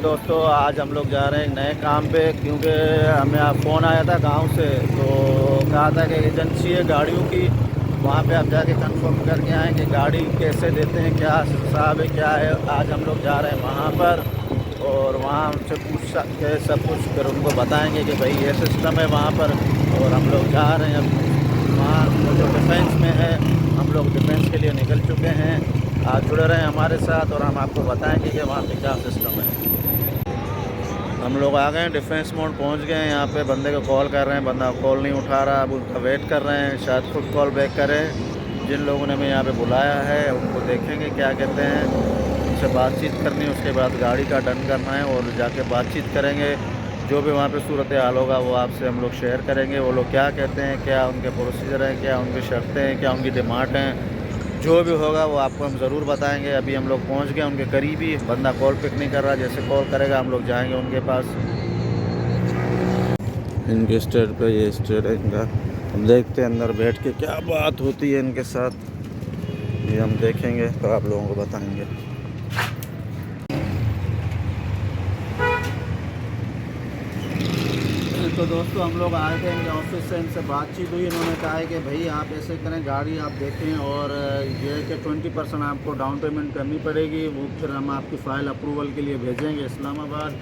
दोस्तों, आज हम लोग जा रहे हैं नए काम पे, क्योंकि हमें आप फ़ोन आया था गांव से, तो कहा था कि एजेंसी है गाड़ियों की, वहाँ पे आप जाके कंफर्म करके आएँ कि गाड़ी कैसे देते हैं, क्या हिसाब है, क्या है। आज हम लोग जा रहे हैं वहाँ पर और वहाँ उनसे पूछ के सब कुछ फिर उनको बताएंगे कि भाई ये सिस्टम है वहाँ पर। और हम लोग जा रहे हैं अब वहाँ, वो जो डिफेंस में है, हम लोग डिफेंस के लिए निकल चुके हैं। आप जुड़े रहें हमारे साथ और हम आपको बताएंगे कि वहाँ पे क्या सिस्टम है। हम लोग आ गए हैं, डिफेंस मोड पहुँच गए हैं। यहाँ पे बंदे को कॉल कर रहे हैं, बंदा कॉल नहीं उठा रहा। अब उनका वेट कर रहे हैं, शायद खुद कॉल बैक करें। जिन लोगों ने हमें यहाँ पे बुलाया है उनको देखेंगे क्या कहते हैं, उनसे बातचीत करनी है। उसके बाद गाड़ी का डन करना है और जाके बातचीत करेंगे। जो भी वहाँ पे सूरत हाल होगा वो आपसे हम लोग शेयर करेंगे। वो लोग क्या कहते हैं, क्या उनके प्रोसीजर हैं, क्या उनकी शर्तें हैं, क्या उनकी डिमांड हैं, जो भी होगा वो आपको हम ज़रूर बताएंगे। अभी हम लोग पहुंच गए उनके करीब ही, बंदा कॉल पिक नहीं कर रहा। जैसे कॉल करेगा हम लोग जाएंगे उनके पास। इनके स्टेट पे, ये स्टेट है इनका। हम देखते हैं अंदर बैठ के क्या बात होती है इनके साथ, ये हम देखेंगे तो आप लोगों को बताएंगे। तो दोस्तों, हम लोग आए थे इनके ऑफिस से, इनसे बातचीत हुई। इन्होंने कहा है कि भाई आप ऐसे करें, गाड़ी आप देखें और ये है कि 20% आपको डाउन पेमेंट करनी पड़ेगी। वो फिर हम आपकी फ़ाइल अप्रूवल के लिए भेजेंगे इस्लामाबाद।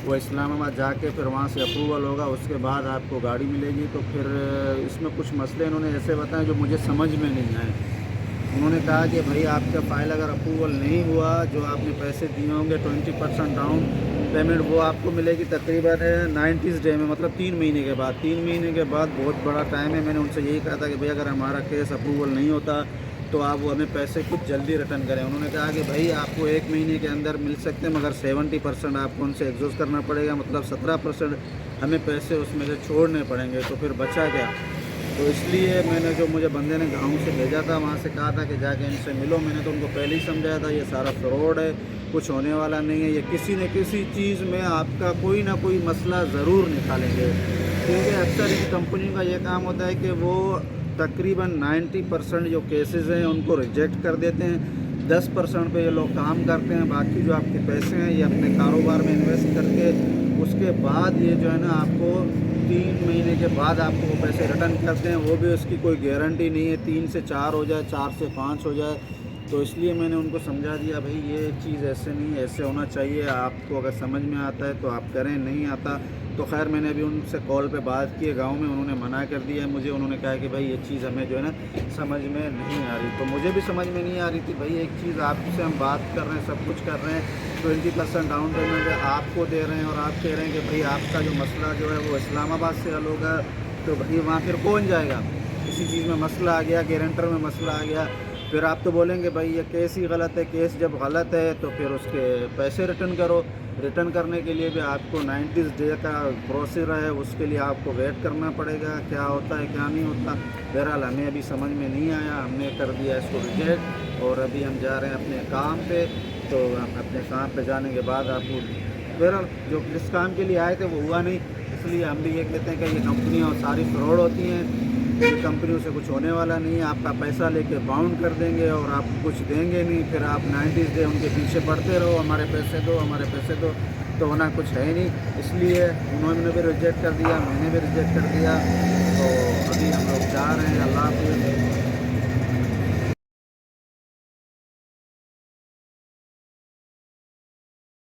वो इस्लामाबाद जाके फिर वहाँ से अप्रूवल होगा, उसके बाद आपको गाड़ी मिलेगी। तो फिर इसमें कुछ मसले इन्होंने ऐसे बताए जो मुझे समझ में नहीं आए। उन्होंने कहा कि भाई आपका फ़ाइल अगर अप्रूवल नहीं हुआ, जो आपने पैसे दिए होंगे 20% डाउन पेमेंट, वो आपको मिलेगी तकरीबन 90 डे में, मतलब 3 महीने के बाद। 3 महीने के बाद बहुत बड़ा टाइम है। मैंने उनसे यही कहा था कि भाई अगर हमारा केस अप्रूवल नहीं होता तो आप वो हमें पैसे कुछ जल्दी रिटर्न करें। उन्होंने कहा कि भाई आपको 1 महीने के अंदर मिल सकते हैं, मगर 70% आपको उनसे एग्जॉस्ट करना पड़ेगा, मतलब 17% हमें पैसे उसमें से छोड़ने पड़ेंगे। तो फिर बचा क्या? तो इसलिए मैंने, जो मुझे बंदे ने गाँव से भेजा था, वहाँ से कहा था कि जाके इनसे मिलो। मैंने तो उनको पहले ही समझाया था ये सारा फ्रॉड है, कुछ होने वाला नहीं है। ये किसी न किसी चीज़ में आपका कोई ना कोई मसला ज़रूर निकालेंगे, क्योंकि अक्सर इन कंपनी का ये काम होता है कि वो तकरीबन 90% जो केसेस हैं उनको रिजेक्ट कर देते हैं। 10% पे ये लोग काम करते हैं। बाकी जो आपके पैसे हैं ये अपने कारोबार में इन्वेस्ट करके उसके बाद ये जो है ना आपको 3 महीने के बाद आपको वो पैसे रिटर्न करते हैं। वो भी उसकी कोई गारंटी नहीं है, 3 से 4 हो जाए, 4 से 5 हो जाए। तो इसलिए मैंने उनको समझा दिया भाई ये चीज़ ऐसे नहीं है, ऐसे होना चाहिए। आपको अगर समझ में आता है तो आप करें, नहीं आता तो खैर। मैंने अभी उनसे कॉल पे बात की है गाँव में, उन्होंने मना कर दिया है मुझे। उन्होंने कहा कि भाई ये चीज़ हमें जो है ना समझ में नहीं आ रही। तो मुझे भी समझ में नहीं आ रही थी भाई, एक चीज़ आपसे हम बात कर रहे हैं, सब कुछ कर रहे हैं, 20% डाउन पेमेंट आपको दे रहे हैं और आप कह रहे हैं कि भाई आपका जो मसला जो है वो इस्लामाबाद से हल होगा। तो भाई वहाँ फिर कौन जाएगा? किसी चीज़ में मसला आ गया, गारंटर में मसला आ गया, फिर आप तो बोलेंगे भाई ये केस ही गलत है। केस जब गलत है तो फिर उसके पैसे रिटर्न करो। रिटर्न करने के लिए भी आपको 90 डे का प्रोसीजर है, उसके लिए आपको वेट करना पड़ेगा। क्या होता है क्या नहीं होता, बहरहाल हमें अभी समझ में नहीं आया, हमने कर दिया इसको रिजेक्ट। और अभी हम जा रहे हैं अपने काम पे। तो हम अपने काम पे जाने के बाद आपको, बहरहाल जो जिस काम के लिए आए थे वो हुआ नहीं, इसलिए हम भी ये कहते हैं कि ये कंपनियाँ सारी फ्रॉड होती हैं। इन कंपनियों से कुछ होने वाला नहीं है। आपका पैसा लेके बाउंड कर देंगे और आपको कुछ देंगे नहीं। फिर आप 90 डे उनके पीछे पड़ते रहो, हमारे पैसे दो, हमारे पैसे दो, तो होना कुछ है ही नहीं। इसलिए उन्होंने भी रिजेक्ट कर दिया, मैंने भी रिजेक्ट कर दिया। तो अभी हम लोग जा रहे हैं। अल्लाह हाफ़िज़।